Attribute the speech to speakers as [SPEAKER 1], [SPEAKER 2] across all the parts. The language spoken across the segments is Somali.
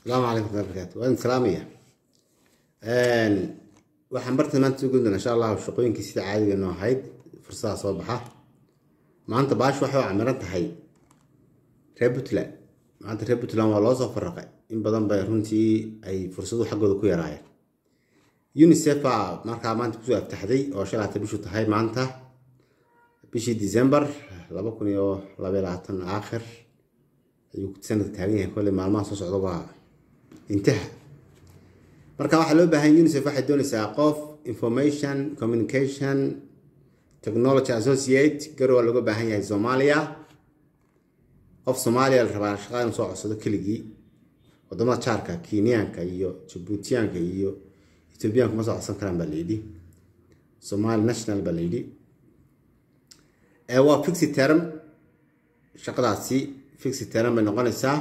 [SPEAKER 1] السلام عليكم ورحمة الله وبركاته. وأنا سلامية. waxaan bartamaanta soo gudbina insha Allah shaqooyinkii sida caadiga noo ahayd fursadaha soo baxa. Maanta baash waxa ay camiran tahay reer Puntland. Maanta reer Puntland waa loo soo farqay in badan bay runtii ay fursado xaggooda ku yaraayeen. UNICEF markaa maanta ku soo aftaxday oo shalay bishu tahay maanta bishii December 2022 aakhir ayuu sanadka taagan yahay kulli maalmaha soo socda waa intaha. marka waxa loo baahan UNICEF waxay doonaysaa qof information communication technology associate garow looga baahan yahay Soomaaliya qof Soomaaliya la rabaa shaqada soo codsado keligii wadamada Jaarka Kenyaanka iyo Djiboutiyaanka iyo Ethiopiaanka ma soo codsan karaan baa leeydi Somali national baa leeydi waa fixed term shaqadaasi fixed term bay noqonaysaa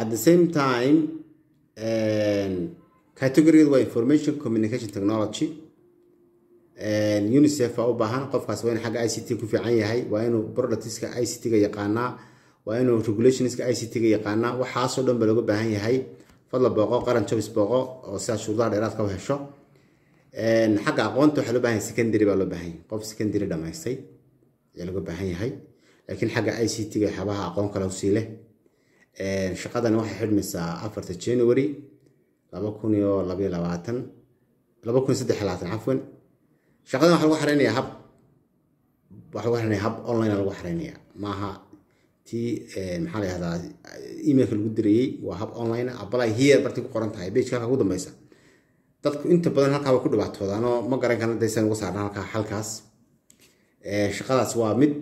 [SPEAKER 1] at the same time category waa information communication technology UNICEF u baahan qofkaas waa in xagga ICT ku fiican yahay waa inuu productska ICT ga yaqaana waa inuu regulationska ICT ga yaqaana waxa soo dhan ba looga baahan yahay fadla booqo qaran jabis booqo oo si shuruudaha dheeraad ka hesho xagga aqoonta waxa loo baahan yahay secondary baa loo baahan yahay qof secondary dhamaystay ayaa looga baahan yahay laakiin xagga ICT ga xabaha aqoon kale u sii leh shaqadan waxay xidhmaysaa 4 January 2023 عفوا shaqadan waxa lagu xareynayaa hab online lagu xareynayaa maaha ti maxaa la yiraahdaa email lagu diriyay waa hab online apply here barti ku qoran tahay page ka ugu dambaysa dadku inta badan halka ku dhibaatoodaan oo ma garan karaan daysan ugu saarnaa halkaas shaqadaas waa mid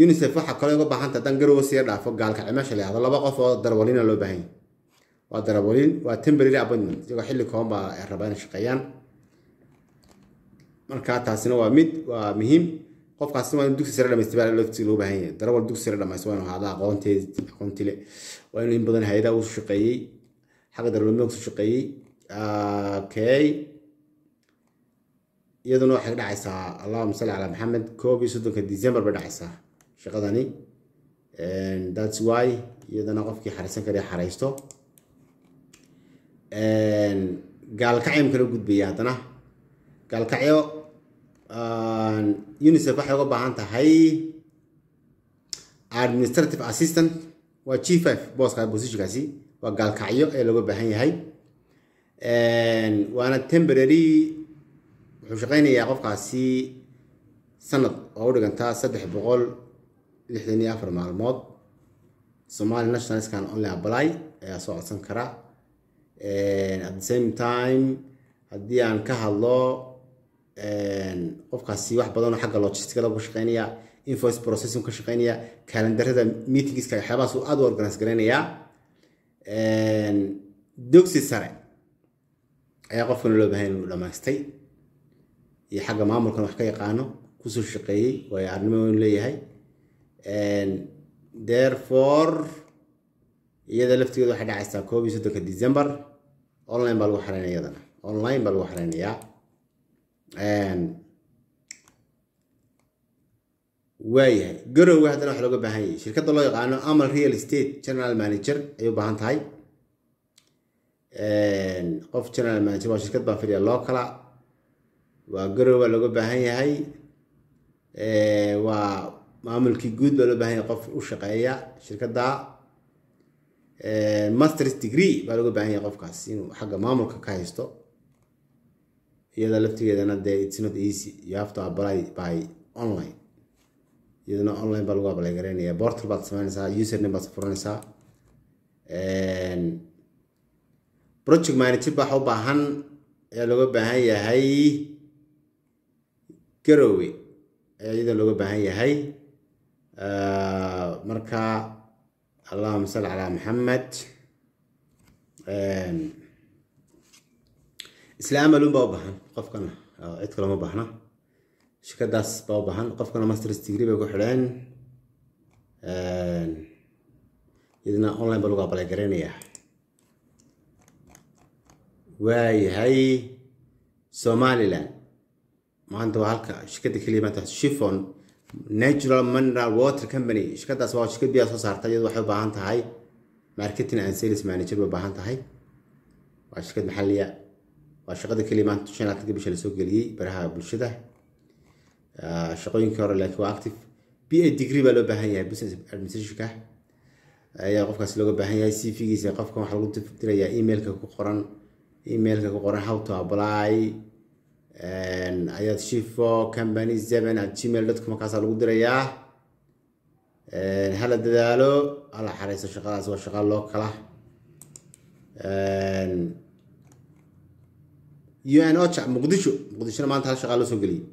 [SPEAKER 1] UNICEF waxa kale uga baahan tahay dan garow si dhaafo gaalka meesha la yiraahdo laba qof oo darwalina loo baahan waa darwalin waa temporary appointment iyaga xilli kooban baa rabaan shaqeeyaan marka taasina waa mid waa muhiim qofkaas waa dugsi sare dhameystay laftii loo baahan yahay darwal dugsi sare dhameystay waa hada aqoonteed waa in badan hay'ada uu shaqeeyay xagga darwalnimo uu shaqeeyay okay iyaduna waxay dhacaysaa Allahumma salli ala Muhammad 13 December ba dhacaysaa shaqadani and that's why iyadana qofkii xariisan kariya xariisto and gaalkacyo kala gudbaya hadana gaalkacyo UNICEF waxay uga baahan tahay administrative assistant waa G5 booska positionkaasi waa gaalkacyo ee looga baahan yahay and waana temporary wuxuu shaqeynayaa qofkaasi sanad oo u dhiganta 364 maalmood Somali national can only apply ayaa soo codsan kara at the same time haddii aan ka hadlo qofkaasi wax badan oo xagga logistics lagu shaqeynaya invoice processing ka shaqeynaya calendarada meetings ka xabaas oo aad organize gareynaya dugsi sare ayaa qofkan loo baahan inuu dhamaystay iyo xagga maamulkan wax ka yaqaano ku soo shaqeeyay way arnimo leeyahay therefore iyada laftigeedu waxay dhacaysaa 13 December online baa lagu xareynayaa online baa lagu xareynayaa waayahay garow hadana wax looga baahan yahay shirkadda loo yaqaano Amal Real Estate General Manager ayuu baahan tahay qof General Manager waa shirkad baa fadhiya loo kala waa garow looga baahan yahay waa maamulkii guud baa loo baahan yahay qof u shaqeeya shirkadda master's degree baa looga baahan yahay qofkaas inuu xagga maamulka ka haysto iyada laftigeedana it's not easy you have to apply by online iyadana online baa lagu apply gareynaya portal baad sameynaysaa username baad furanaysaa project manager baa u baahan ee looga baahan yahay garowe iyada looga baahan yahay marka Allahumma salli ala Muhammad islaam aluun baa u baahan qofkana cid kale ma baahna shirkadaas baa u baahan qofkana master's degree bay ku xidheen idina online baa lagu apply gareynaya waayahay Somaliland maanta waa halka shirkadda kaliya maanta Chiffon Natural Mineral Water Company shirkadaas waa shirkad biyo soo saartay iyadoo waxay u baahan tahay marketing and sales manager baahan tahay waa shirkad maxalliya waa shaqada kaliya maanta channel ka bisha la soo galiyay baraha bulshada shaqooyinka hore laakiin waa active BA degree baa loo baahan yahay business administration ka ayaa qofkaas looga baahan yahay CV-giisa qofkan waxa lagu dirayaa emailka ku qoran how to apply ayaad shifo company7@gmail.com kaas lagu dirayaa hala dadaalo ala xareyso shaqadaas waa shaqo loo kala UN OCHA muqdisho maanta hal shaqo loo soo galiyay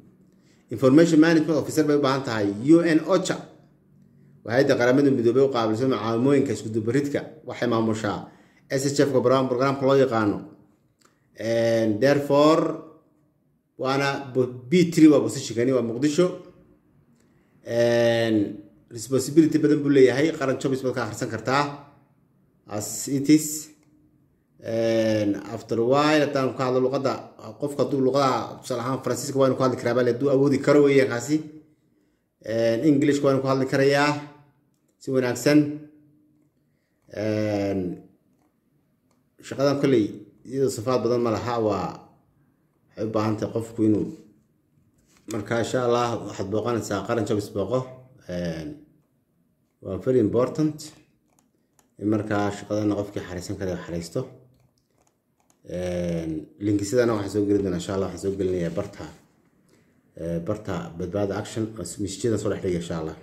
[SPEAKER 1] information management officer bay u baahan tahay UN OCHA وهذا قرامد مدوبي وقابل سمع عاموين كاسكو دوبريتكا waxay maamushaa SHF ka program loo yaqaano and therefore wana B3 waa position waa muqdisho and responsibility badan buu leeyahay qaran jobs baad ka akhrisan kartaa as it is and after a while tan ka hadlo luqada qofka duu luqada salahan Faransiiska waa inuu ku hadli karaa bal duu awoodi karo weeyaan kaasi and English waa inuu ku hadli karayaa si wanaagsan shaqadan kulli iyadoo sifaad badan ma laha waa waxay u baahan tahay qofku inuu marka insha Allah waxaad booqanaysaa qaran jobs booqo waa very important in marka shaqadan qofkii xariisan kara xariisto linkisadana waxaan soo gelin doonaa insha Allah waxaan soo gelinayaa barta badbaada action masjidda soo dhex dhigay insha Allah